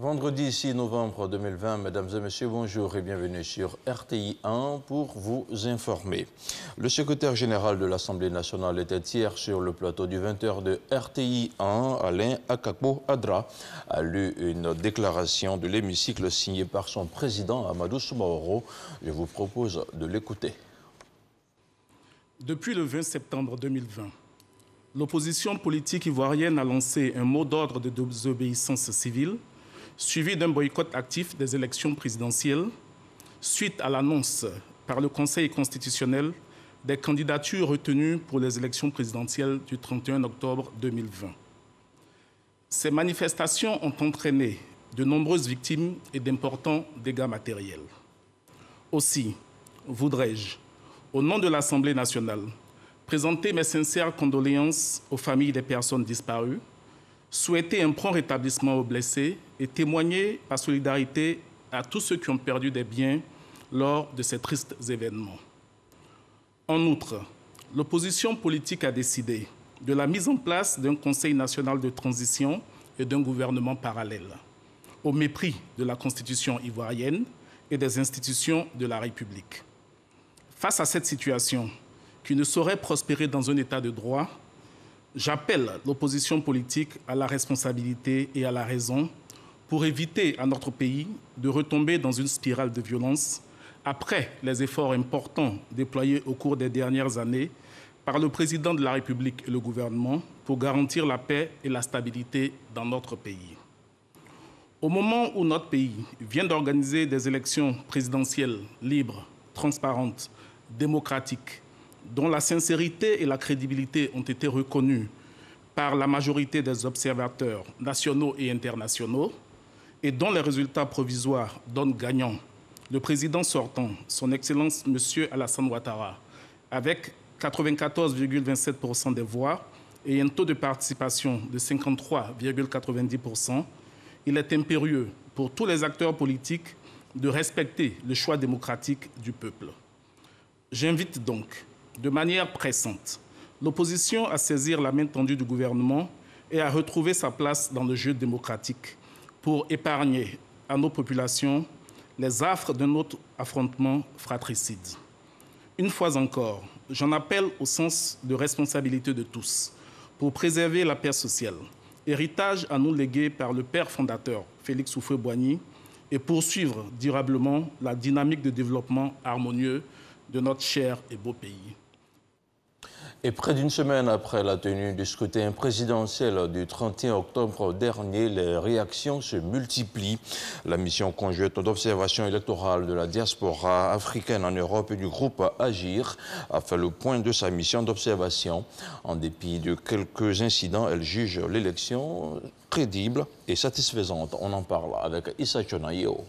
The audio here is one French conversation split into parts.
Vendredi 6 novembre 2020, mesdames et messieurs, bonjour et bienvenue sur RTI 1 pour vous informer. Le secrétaire général de l'Assemblée nationale était hier sur le plateau du 20h de RTI 1, Alain Akakpo-Adra, a lu une déclaration de l'hémicycle signée par son président Amadou Soumaoro. Je vous propose de l'écouter. Depuis le 20 septembre 2020, l'opposition politique ivoirienne a lancé un mot d'ordre de désobéissance civile suivi d'un boycott actif des élections présidentielles suite à l'annonce par le Conseil constitutionnel des candidatures retenues pour les élections présidentielles du 31 octobre 2020. Ces manifestations ont entraîné de nombreuses victimes et d'importants dégâts matériels. Aussi, voudrais-je, au nom de l'Assemblée nationale, présenter mes sincères condoléances aux familles des personnes disparues, souhaiter un prompt rétablissement aux blessés et témoigner ma solidarité à tous ceux qui ont perdu des biens lors de ces tristes événements. En outre, l'opposition politique a décidé de la mise en place d'un Conseil national de transition et d'un gouvernement parallèle, au mépris de la Constitution ivoirienne et des institutions de la République. Face à cette situation, qui ne saurait prospérer dans un État de droit, j'appelle l'opposition politique à la responsabilité et à la raison pour éviter à notre pays de retomber dans une spirale de violence après les efforts importants déployés au cours des dernières années par le président de la République et le gouvernement pour garantir la paix et la stabilité dans notre pays. Au moment où notre pays vient d'organiser des élections présidentielles libres, transparentes, démocratiques, dont la sincérité et la crédibilité ont été reconnues par la majorité des observateurs nationaux et internationaux et dont les résultats provisoires donnent gagnant le président sortant, son Excellence M. Alassane Ouattara, avec 94,27% des voix et un taux de participation de 53,90%, il est impérieux pour tous les acteurs politiques de respecter le choix démocratique du peuple. J'invite donc de manière pressante l'opposition à saisir la main tendue du gouvernement et à retrouver sa place dans le jeu démocratique pour épargner à nos populations les affres d'un autre affrontement fratricide. Une fois encore, j'en appelle au sens de responsabilité de tous pour préserver la paix sociale, héritage à nous légué par le père fondateur Félix Houphouët-Boigny, et poursuivre durablement la dynamique de développement harmonieux de notre cher et beau pays. Et près d'une semaine après la tenue du scrutin présidentiel du 31 octobre dernier, les réactions se multiplient. La mission conjointe d'observation électorale de la diaspora africaine en Europe et du groupe Agir a fait le point de sa mission d'observation. En dépit de quelques incidents, elle juge l'élection crédible et satisfaisante. On en parle avec Issa Chonaïo.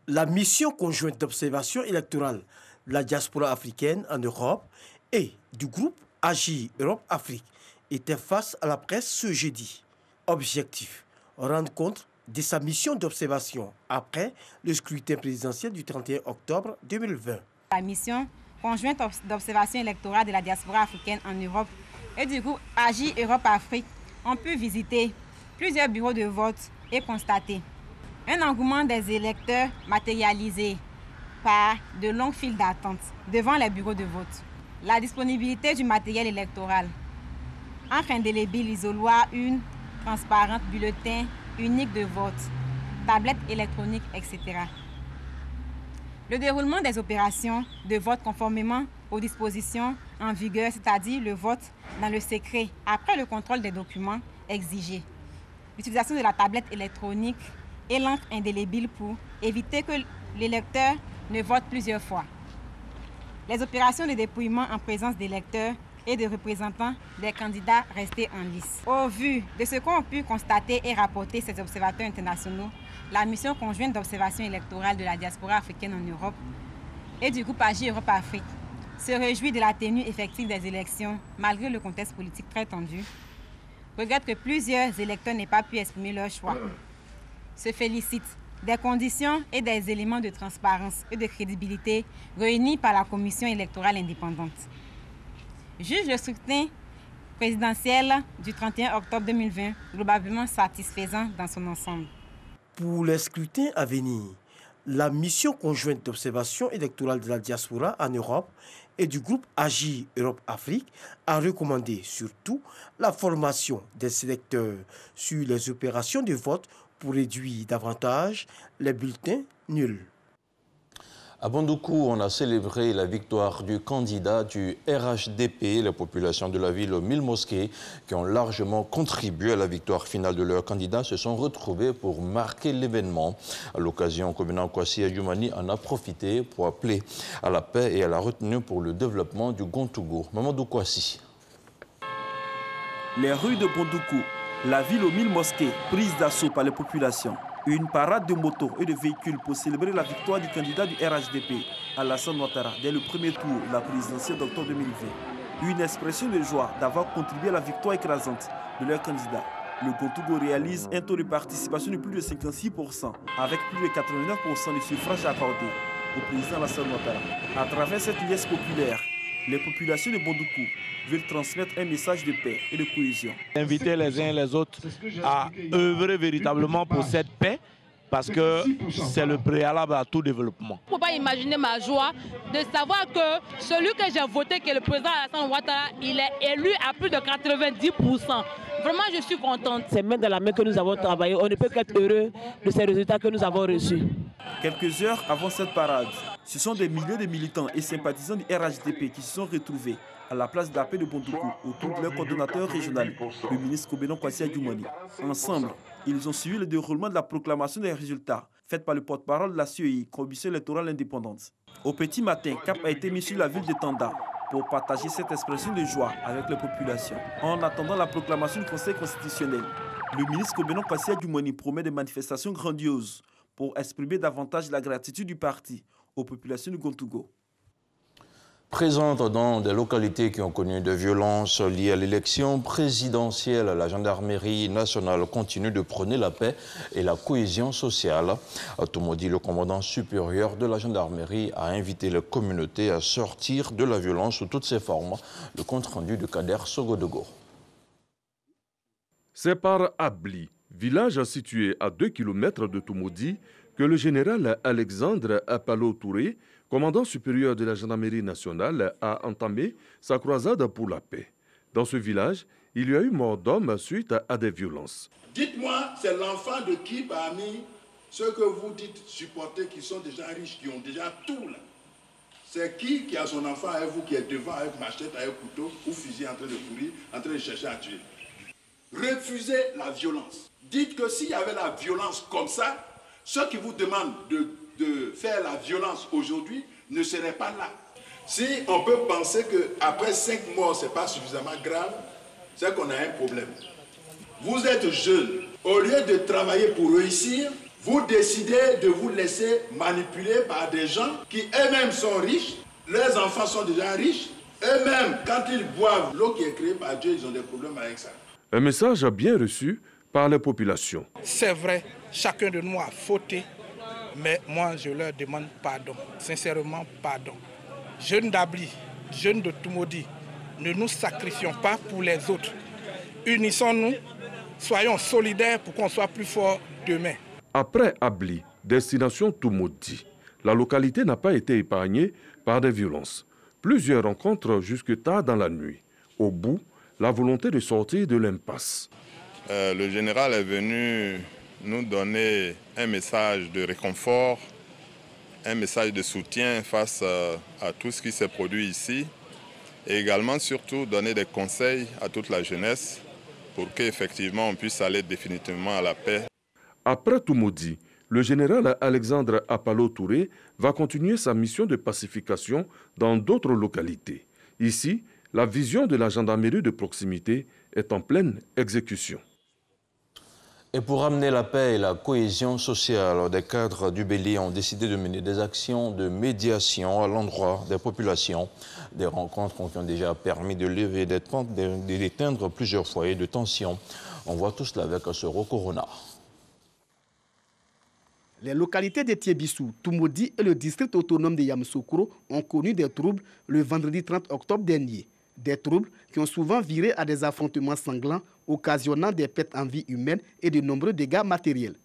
La mission conjointe d'observation électorale de la diaspora africaine en Europe et du groupe Agir Europe-Afrique était face à la presse ce jeudi. Objectif, rendre compte de sa mission d'observation après le scrutin présidentiel du 31 octobre 2020. La mission conjointe d'observation électorale de la diaspora africaine en Europe et du groupe Agir Europe-Afrique ont pu visiter plusieurs bureaux de vote et constater un engouement des électeurs matérialisé par de longues files d'attente devant les bureaux de vote. La disponibilité du matériel électoral, encre indélébile, isoloir, urne transparente, bulletin unique de vote, tablette électronique, etc. Le déroulement des opérations de vote conformément aux dispositions en vigueur, c'est-à-dire le vote dans le secret après le contrôle des documents exigés. L'utilisation de la tablette électronique et l'encre indélébile pour éviter que l'électeur ne vote plusieurs fois. Les opérations de dépouillement en présence d'électeurs et de représentants des candidats restés en lice. Au vu de ce qu'ont pu constater et rapporter ces observateurs internationaux, la mission conjointe d'observation électorale de la diaspora africaine en Europe et du groupe Agir Europe-Afrique se réjouit de la tenue effective des élections malgré le contexte politique très tendu, regrette que plusieurs électeurs n'aient pas pu exprimer leur choix, se félicite des conditions et des éléments de transparence et de crédibilité réunis par la Commission électorale indépendante. Juge le scrutin présidentielle du 31 octobre 2020 globalement satisfaisant dans son ensemble. Pour les scrutins à venir, la mission conjointe d'observation électorale de la diaspora en Europe et du groupe Agir Europe-Afrique a recommandé surtout la formation des sélecteurs sur les opérations de vote pour réduire davantage les bulletins nuls. À Bandoukou, on a célébré la victoire du candidat du RHDP. Les populations de la ville aux 1000 mosquées qui ont largement contribué à la victoire finale de leur candidat se sont retrouvées pour marquer l'événement. À l'occasion, le commandant Kwasi Adjoumani en a profité pour appeler à la paix et à la retenue pour le développement du Gontougo. Mamadou Kwasi. Les rues de Bandoukou, la ville aux 1000 mosquées, prise d'assaut par les populations. Une parade de motos et de véhicules pour célébrer la victoire du candidat du RHDP, Alassane Ouattara, dès le premier tour de la présidentielle d'octobre 2020. Une expression de joie d'avoir contribué à la victoire écrasante de leur candidat. Le Gontougo réalise un taux de participation de plus de 56%, avec plus de 89% de suffrages accordés au président Alassane Ouattara. À travers cette liesse populaire, les populations de Bandoukou veulent transmettre un message de paix et de cohésion. Inviter les uns et les autres à œuvrer véritablement pour cette paix, parce que c'est le préalable à tout développement. Il ne faut pas imaginer ma joie de savoir que celui que j'ai voté, qui est le président Alassane Ouattara, il est élu à plus de 90%. Vraiment, je suis contente. C'est main dans la main que nous avons travaillé. On ne peut qu'être heureux de ces résultats que nous avons reçus. Quelques heures avant cette parade, ce sont des milliers de militants et sympathisants du RHDP qui se sont retrouvés à la place de la paix de Bandoukou autour de leur coordonnateur régional, le ministre Kobenon Kwasi Adjoumani. Ensemble, ils ont suivi le déroulement de la proclamation des résultats faite par le porte-parole de la CEI, Commission électorale indépendante. Au petit matin, cap a été mis sur la ville de Tanda pour partager cette expression de joie avec les populations. En attendant la proclamation du Conseil constitutionnel, le ministre Kobenon Kwasi Adjoumani promet des manifestations grandioses pour exprimer davantage la gratitude du parti aux populations du Gontougo. Présente dans des localités qui ont connu des violences liées à l'élection présidentielle, la gendarmerie nationale continue de prôner la paix et la cohésion sociale. Toumoudi, le commandant supérieur de la gendarmerie, a invité les communautés à sortir de la violence sous toutes ses formes. Le compte-rendu de Kader Sogodogo. C'est par Abli, village situé à 2 km de Toumoudi, que le général Alexandre Apalo Touré, commandant supérieur de la gendarmerie nationale, a entamé sa croisade pour la paix. Dans ce village, il y a eu mort d'homme suite à des violences. Dites-moi, c'est l'enfant de qui parmi ceux que vous dites supporter, qui sont déjà riches, qui ont déjà tout là? C'est qui a son enfant avec vous, qui est devant avec machette, avec couteau ou fusil en train de courir, en train de chercher à tuer? Refusez la violence. Dites que s'il y avait la violence comme ça, ceux qui vous demandent de faire la violence aujourd'hui ne seraient pas là. Si on peut penser qu'après 5 morts, ce n'est pas suffisamment grave, c'est qu'on a un problème. Vous êtes jeunes. Au lieu de travailler pour réussir, vous décidez de vous laisser manipuler par des gens qui eux-mêmes sont riches. Leurs enfants sont déjà riches. Eux-mêmes, quand ils boivent l'eau qui est créée par Dieu, ils ont des problèmes avec ça. Un message bien reçu par les populations. C'est vrai, chacun de nous a fauté, mais moi je leur demande pardon, sincèrement pardon. Jeunes d'Abli, jeunes de Toumoudi, ne nous sacrifions pas pour les autres. Unissons-nous, soyons solidaires pour qu'on soit plus fort demain. Après Abli, destination Toumoudi, la localité n'a pas été épargnée par des violences. Plusieurs rencontres jusque tard dans la nuit. Au bout, la volonté de sortir de l'impasse. Le général est venu nous donner un message de réconfort, un message de soutien face à tout ce qui s'est produit ici et également surtout donner des conseils à toute la jeunesse pour qu'effectivement on puisse aller définitivement à la paix. Après Toumoudi, le général Alexandre Apalo Touré va continuer sa mission de pacification dans d'autres localités. Ici, la vision de la gendarmerie de proximité est en pleine exécution. Et pour amener la paix et la cohésion sociale, des cadres du Bélier ont décidé de mener des actions de médiation à l'endroit des populations. Des rencontres qui ont déjà permis de lever des tentes, d'éteindre plusieurs foyers de tension. On voit tout cela avec Soro Corona. Les localités de Tiébissou, Toumoudi et le district autonome de Yamoussoukro ont connu des troubles le vendredi 30 octobre dernier. Des troubles qui ont souvent viré à des affrontements sanglants, occasionnant des pertes en vie humaine et de nombreux dégâts matériels.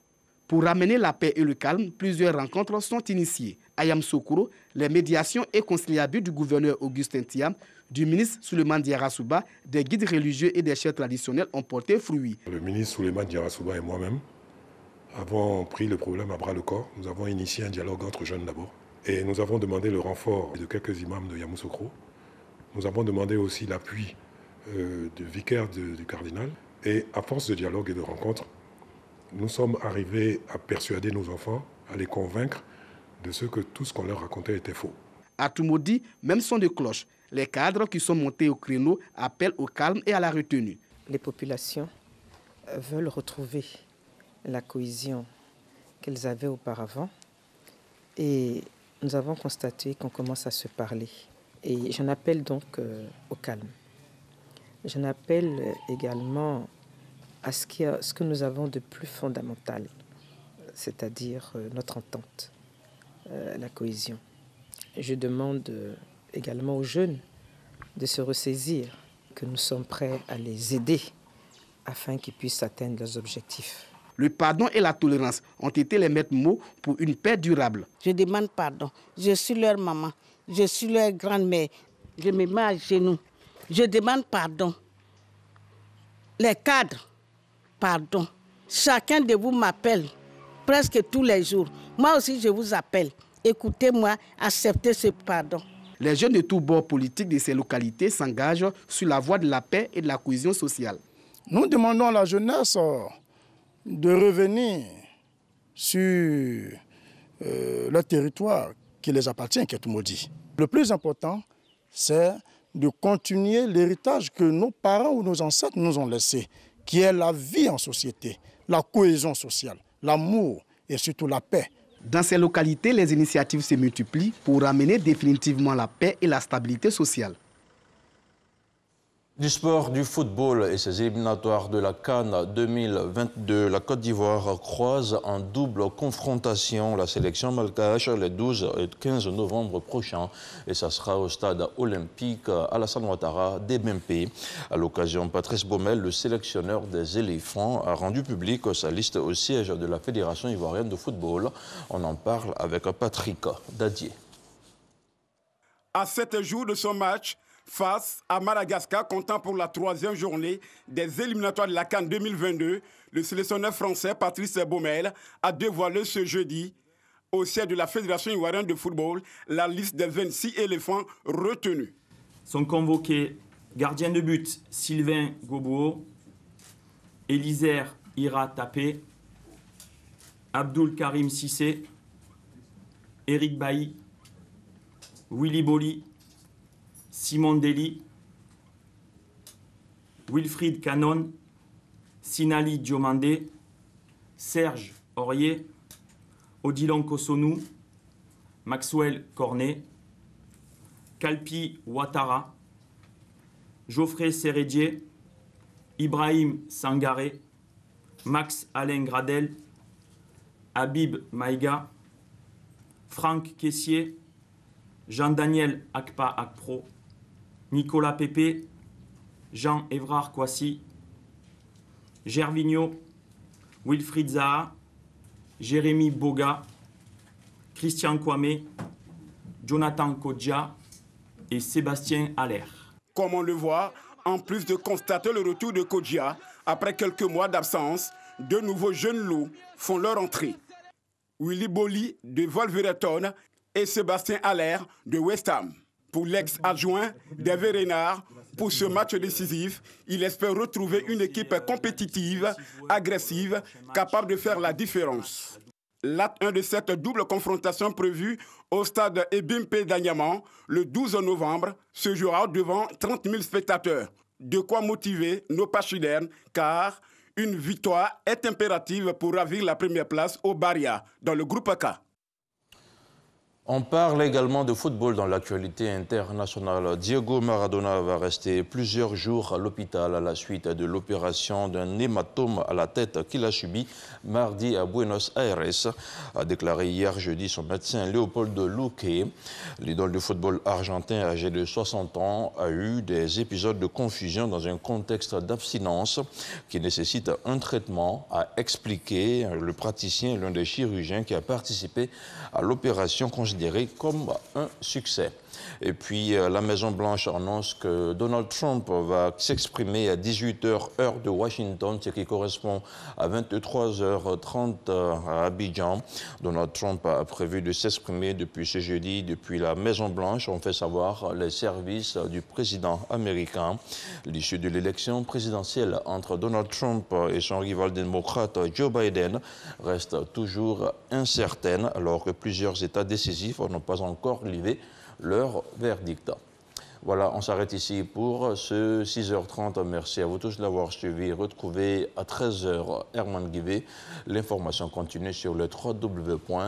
Pour ramener la paix et le calme, plusieurs rencontres sont initiées. À Yamoussoukro, les médiations et conciliabules du gouverneur Augustin Thiam, du ministre Souleymane Diarra-Souba, des guides religieux et des chefs traditionnels ont porté fruit. Le ministre Souleymane Diarra-Souba et moi-même avons pris le problème à bras-le-corps. Nous avons initié un dialogue entre jeunes d'abord. Et nous avons demandé le renfort de quelques imams de Yamoussoukro. Nous avons demandé aussi l'appui du vicaire du cardinal. Et à force de dialogue et de rencontres, nous sommes arrivés à persuader nos enfants, à les convaincre de tout ce qu'on leur racontait était faux. À Toumoudi, même son de cloche, les cadres qui sont montés au créneau appellent au calme et à la retenue. Les populations veulent retrouver la cohésion qu'elles avaient auparavant et nous avons constaté qu'on commence à se parler. Et j'en appelle donc au calme. J'en appelle également à ce que nous avons de plus fondamental, c'est-à-dire notre entente, la cohésion. Je demande également aux jeunes de se ressaisir, que nous sommes prêts à les aider afin qu'ils puissent atteindre leurs objectifs. Le pardon et la tolérance ont été les maîtres mots pour une paix durable. Je demande pardon. Je suis leur maman, je suis leur grand-mère. Je me mets à genoux. Je demande pardon. Les cadres, pardon. Chacun de vous m'appelle presque tous les jours. Moi aussi, je vous appelle. Écoutez-moi, acceptez ce pardon. Les jeunes de tous bords politiques de ces localités s'engagent sur la voie de la paix et de la cohésion sociale. Nous demandons à la jeunesse de revenir sur le territoire qui les appartient, qui est Toumoudi. Le plus important, c'est de continuer l'héritage que nos parents ou nos ancêtres nous ont laissé, qui est la vie en société, la cohésion sociale, l'amour et surtout la paix. Dans ces localités, les initiatives se multiplient pour ramener définitivement la paix et la stabilité sociale. Du sport, du football et ses éliminatoires de la CAN 2022, la Côte d'Ivoire croise en double confrontation la sélection malgache les 12 et 15 novembre prochains. Et ça sera au stade olympique Alassane Ouattara d'Ebempe. À l'occasion, Patrice Baumel, le sélectionneur des éléphants, a rendu public sa liste au siège de la Fédération ivoirienne de football. On en parle avec Patrick Dadier. À 7 jours de son match, face à Madagascar, comptant pour la 3e journée des éliminatoires de la CAN 2022, le sélectionneur français Patrice Baumel a dévoilé ce jeudi au siège de la Fédération ivoirienne de football la liste des 26 éléphants retenus. Sont convoqués gardien de but Sylvain Gobo, Élisère Ira Tapé, Abdul Karim Sissé, Eric Bailly, Willy Boli, Simon Deli, Wilfried Canon, Sinali Diomandé, Serge Aurier, Odilon Kosonou, Maxwell Cornet, Kalpi Ouattara, Geoffrey Sérédier, Ibrahim Sangaré, Max Alain Gradel, Habib Maïga, Franck Kessier, Jean-Daniel Akpa Akpro, Nicolas Pépé, Jean-Évrard Kouassi, Gervinho, Wilfried Zaha, Jérémy Boga, Christian Kwame, Jonathan Kodja et Sébastien Aller. Comme on le voit, en plus de constater le retour de Kodja, après quelques mois d'absence, de nouveaux jeunes loups font leur entrée. Willy Boli de Wolverhampton et Sébastien Aller de West Ham. Pour l'ex-adjoint d'Hervé Renard, pour ce match décisif, il espère retrouver une équipe compétitive, agressive, capable de faire la différence. L'acte 1 de cette double confrontation prévue au stade Ebimpe d'Agnaman le 12 novembre se jouera devant 30 000 spectateurs. De quoi motiver nos pachydènes, car une victoire est impérative pour ravir la première place au Barria, dans le groupe K. On parle également de football dans l'actualité internationale. Diego Maradona va rester plusieurs jours à l'hôpital à la suite de l'opération d'un hématome à la tête qu'il a subi mardi à Buenos Aires, a déclaré hier jeudi son médecin Leopoldo Luque. L'idole du football argentin âgé de 60 ans a eu des épisodes de confusion dans un contexte d'abstinence qui nécessite un traitement, a expliqué le praticien, l'un des chirurgiens qui a participé à l'opération considérée comme un succès. Et puis, la Maison-Blanche annonce que Donald Trump va s'exprimer à 18h heure de Washington, ce qui correspond à 23h30 à Abidjan. Donald Trump a prévu de s'exprimer depuis ce jeudi, depuis la Maison-Blanche. On fait savoir les services du président américain. L'issue de l'élection présidentielle entre Donald Trump et son rival démocrate Joe Biden reste toujours incertaine, alors que plusieurs États décisifs n'ont pas encore livré leur verdict. Voilà, on s'arrête ici pour ce 6h30. Merci à vous tous de l'avoir suivi. Retrouvez à 13h Herman Guivet. L'information continue sur le www.rti.ci.